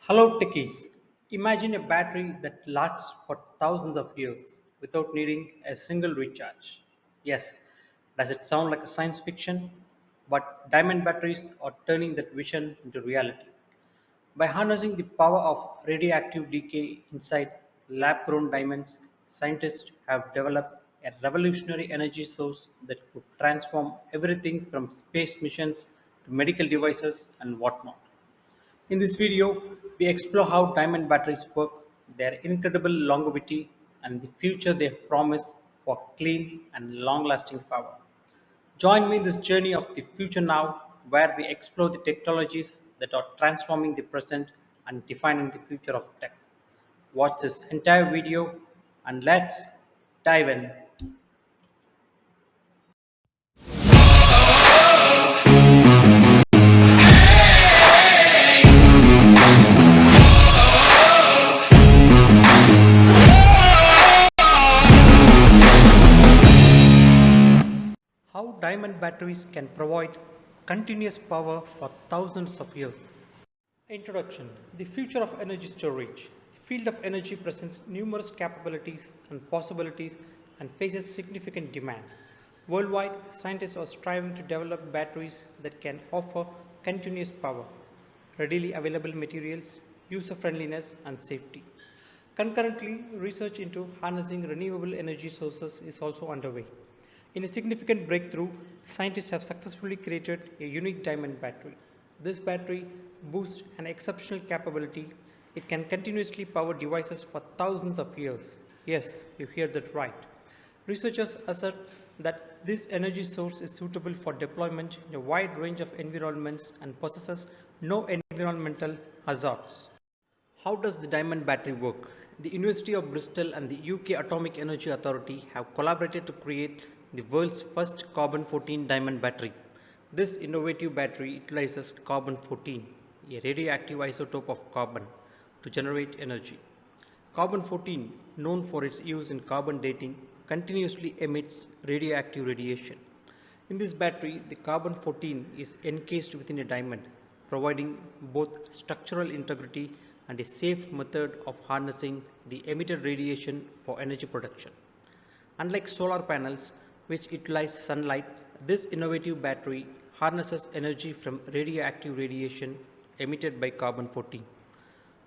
Hello, techies. Imagine a battery that lasts for thousands of years without needing a single recharge. Yes, does it sound like a science fiction? But diamond batteries are turning that vision into reality. By harnessing the power of radioactive decay inside lab grown diamonds, scientists have developed a revolutionary energy source that could transform everything from space missions to medical devices and whatnot. In this video, we explore how diamond batteries work, their incredible longevity, and the future they promise for clean and long lasting power. Join me in this journey of the future now, where we explore the technologies that are transforming the present and defining the future of tech. Watch this entire video and let's dive in. How diamond batteries can provide continuous power for thousands of years. Introduction. The future of energy storage. The field of energy presents numerous capabilities and possibilities and faces significant demand. Worldwide, scientists are striving to develop batteries that can offer continuous power, readily available materials, user friendliness, and safety. Concurrently, research into harnessing renewable energy sources is also underway. In a significant breakthrough, scientists have successfully created a unique diamond battery. This battery boasts an exceptional capability. It can continuously power devices for thousands of years. Yes, you hear that right. Researchers assert that this energy source is suitable for deployment in a wide range of environments and possesses no environmental hazards. How does the diamond battery work? The University of Bristol and the UK Atomic Energy Authority have collaborated to create the world's first carbon 14 diamond battery. This innovative battery utilizes carbon 14, a radioactive isotope of carbon, to generate energy. Carbon 14, known for its use in carbon dating, continuously emits radioactive radiation. In this battery, the carbon 14 is encased within a diamond, providing both structural integrity and a safe method of harnessing the emitted radiation for energy production. Unlike solar panels, which utilize sunlight, this innovative battery harnesses energy from radioactive radiation emitted by carbon 14.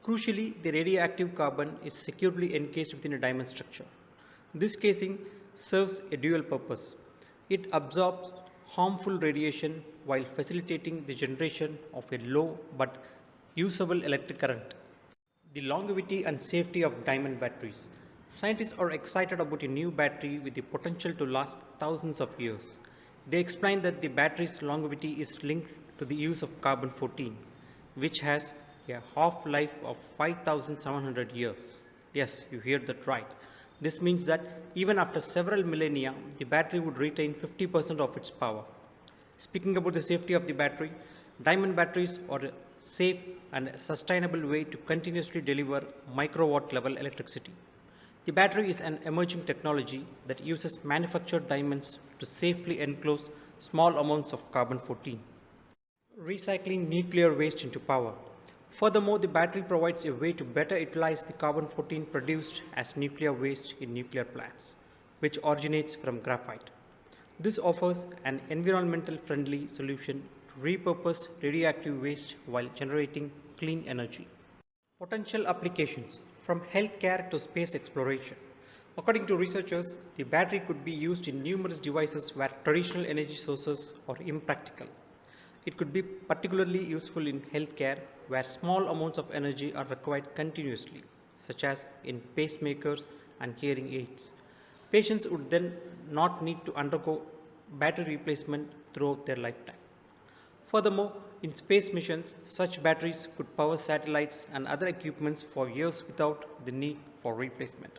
Crucially, the radioactive carbon is securely encased within a diamond structure. This casing serves a dual purpose. It absorbs harmful radiation while facilitating the generation of a low but usable electric current. The longevity and safety of diamond batteries. Scientists are excited about a new battery with the potential to last thousands of years. They explain that the battery's longevity is linked to the use of carbon 14, which has a half life of 5,700 years. Yes, you heard that right. This means that even after several millennia, the battery would retain 50% of its power. Speaking about the safety of the battery, diamond batteries are a safe and sustainable way to continuously deliver microwatt level electricity. The battery is an emerging technology that uses manufactured diamonds to safely enclose small amounts of carbon 14. Recycling nuclear waste into power. Furthermore, the battery provides a way to better utilize the carbon 14 produced as nuclear waste in nuclear plants, which originates from graphite. This offers an environmental friendly solution to repurpose radioactive waste while generating clean energy. Potential applications from healthcare to space exploration. According to researchers, the battery could be used in numerous devices where traditional energy sources are impractical. It could be particularly useful in healthcare where small amounts of energy are required continuously, such as in pacemakers and hearing aids. Patients would then not need to undergo battery replacement throughout their lifetime. Furthermore, in space missions, such batteries could power satellites and other equipments for years without the need for replacement.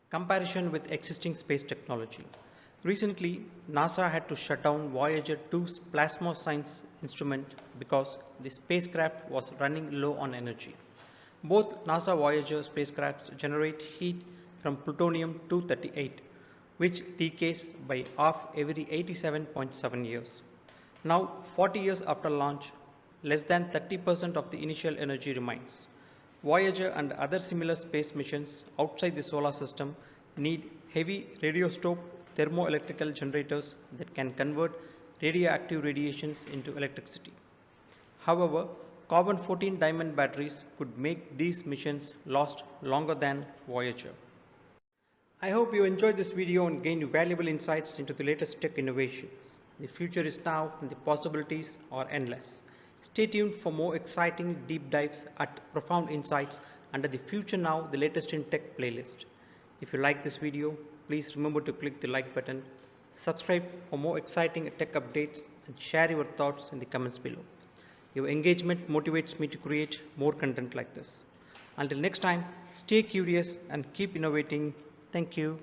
Comparison with existing space technology. Recently, NASA had to shut down Voyager 2's plasma science instrument because the spacecraft was running low on energy. Both NASA Voyager spacecrafts generate heat from plutonium 238, which decays by half every 87.7 years. Now, 40 years after launch, less than 30% of the initial energy remains. Voyager and other similar space missions outside the solar system need heavy radioisotope thermoelectrical generators that can convert radioactive radiations into electricity. However, carbon 14 diamond batteries could make these missions last longer than Voyager. I hope you enjoyed this video and gained valuable insights into the latest tech innovations. The future is now and the possibilities are endless. Stay tuned for more exciting deep dives at Profound Insights under the Future Now, the latest in tech playlist. If you like this video, please remember to click the like button, subscribe for more exciting tech updates, and share your thoughts in the comments below. Your engagement motivates me to create more content like this. Until next time, stay curious and keep innovating. Thank you.